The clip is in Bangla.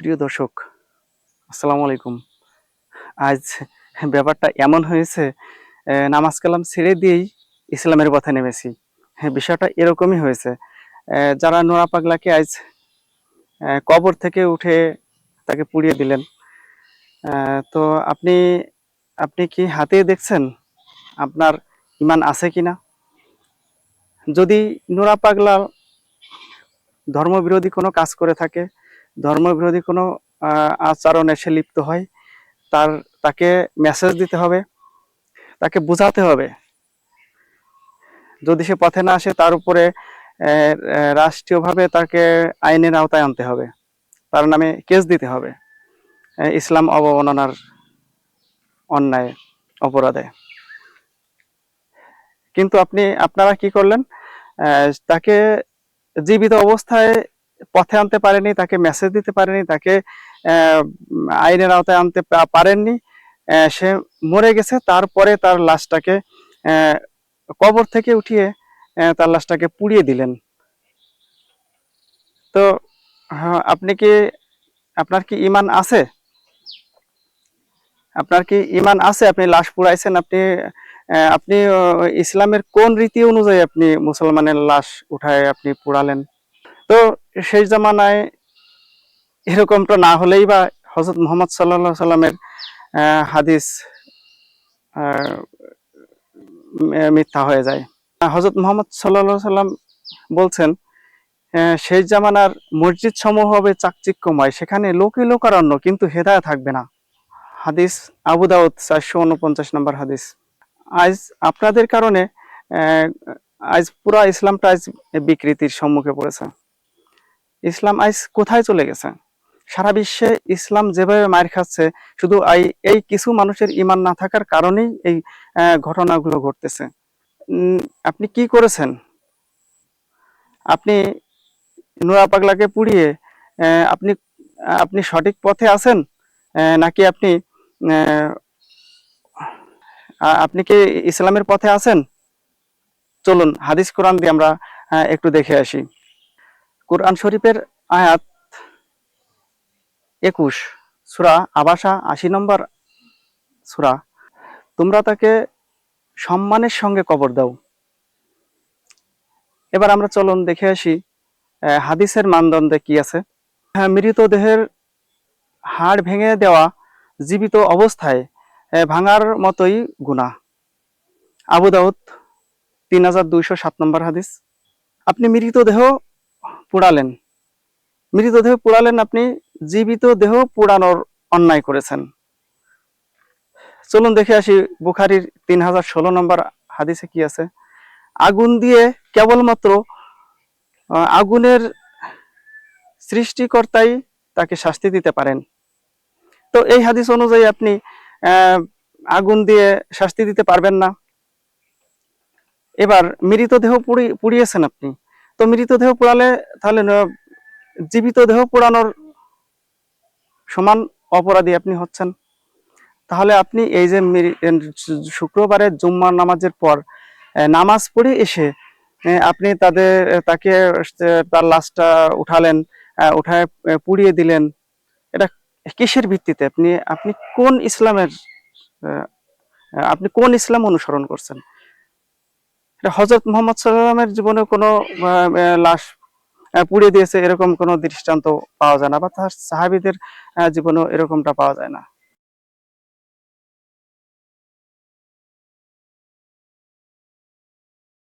প্রিয় দর্শক, আসসালামু আলাইকুম। আজ ব্যাপারটা এমন হয়েছে, নামাজ কালাম ছেড়ে দিয়েই ইসলামের পথে নেমেছি। হ্যাঁ, বিষয়টা এরকমই হয়েছে। যারা নোরা পাগলাকে আজ কবর থেকে উঠে তাকে পুড়িয়ে দিলেন, তো আপনি আপনি কি হাতে দেখছেন আপনার ইমান আছে কিনা? যদি নোরা পাগলা ধর্মবিরোধী কোনো কাজ করে থাকে, ধর্মবিরোধী কোনো আচরণে সে লিপ্ত হয়, তাকে মেসেজ দিতে হবে, তাকে বোঝাতে হবে। যদি সে পথে না আসে, তার উপরে রাষ্ট্রীয়ভাবে তাকে আইনের আওতায় আনতে হবে, তার নামে কেস দিতে হবে ইসলাম অবমাননার অন্যায় অপরাধে। কিন্তু আপনারা কি করলেন? তাকে জীবিত অবস্থায় পথে আনতে পারেনি, তাকে মেসেজ দিতে পারেনি, তাকে আইনের আওতায় আনতে পারেননি। সে মরে গেছে, তারপরে তার লাশটাকে কবর থেকে উঠিয়ে তার লাশটাকে পুড়িয়ে দিলেন। তো আপনার কি ইমান আছে? আপনার কি ইমান আছে? আপনি লাশ পুড়াইছেন, আপনি ইসলামের কোন রীতি অনুযায়ী আপনি মুসলমানের লাশ উঠায় আপনি পুড়ালেন? তো সেই জামানায় এরকমটা না হলেই বা হযরত মুহাম্মদ সাল্লাল্লাহু আলাইহি সাল্লামের হাদিস মিথ্যা হয়ে যায়। হযরত মুহাম্মদ সাল্লাল্লাহু আলাইহি সাল্লাম বলছেন, সেই জামানার মসজিদ সমূহ হবে চাকচিক্যময়, সেখানে লোকে লোকারণ্য, কিন্তু হেদায়েত থাকবে না। হাদিস আবু দাউদ 449 নম্বর হাদিস। আজ আপনাদের কারণে আজ পুরা ইসলামটা আজ বিকৃতির সম্মুখে পড়েছে। ইসলাম আজ কোথায় চলে গেছে? সারা বিশ্বে ইসলাম যেভাবে মার খাচ্ছে, শুধু এই কিছু মানুষের ইমান না থাকার কারণেই এই ঘটনাগুলো ঘটতেছে। আপনি কি করেছেন? আপনি নোরা পাগলাকে পুড়িয়ে আপনি আপনি সঠিক পথে আছেন, নাকি আপনি কি ইসলামের পথে আছেন? চলুন হাদিস কোরআন দিয়ে আমরা একটু দেখে আসি। কোরআন শরীফের আয়াত 21, সূরা আবাসা 80 নম্বর সূরা। তোমরা তাকে সম্মানের সঙ্গে কবর দাও। এবার আমরা চলুন দেখে আসি হাদিসের মানদণ্ডে কি আছে। মৃতদেহের হাড় ভেঙে দেওয়া জীবিত অবস্থায় ভাঙার মতোই গুনাহ। আবু দাউদ 3207 নম্বর হাদিস। আপনি মৃতদেহ পোড়ালেন, আপনি জীবিত দেহ পোড়ানোর অন্যায় করেছেন। চলুন দেখে আসি বুখারীর 3016 নম্বর হাদিসে কি আছে। আগুন দিয়ে কেবলমাত্র আগুনের সৃষ্টিকর্তাই তাকে শাস্তি দিতে পারেন। তো এই হাদিস অনুযায়ী আপনি আগুন দিয়ে শাস্তি দিতে পারবেন না। এবার মৃতদেহ পুড়িয়েছেন আপনি, তো মৃতদেহ পোড়ালে তাহলে জীবিত দেহ পোড়ানোর সমান অপরাধী আপনি হচ্ছেন। তাহলে আপনি এই যে শুক্রবারের জুম্মার নামাজের পর নামাজ পড়ে এসে আপনি তাকে তার লাশটা উঠালেন, উঠায় পুড়িয়ে দিলেন, এটা কিসের ভিত্তিতে? আপনি কোন ইসলামের আপনি কোন ইসলাম অনুসরণ করছেন? এটা হযরত মুহাম্মদ সাল্লাল্লাহু আলাইহি ওয়াসাল্লামের জীবনে কোনো লাশ পুড়িয়ে দিয়েছে এরকম কোনো দৃষ্টান্ত পাওয়া যায় না, বা তার সাহাবীদের জীবনেও এরকমটা পাওয়া যায় না।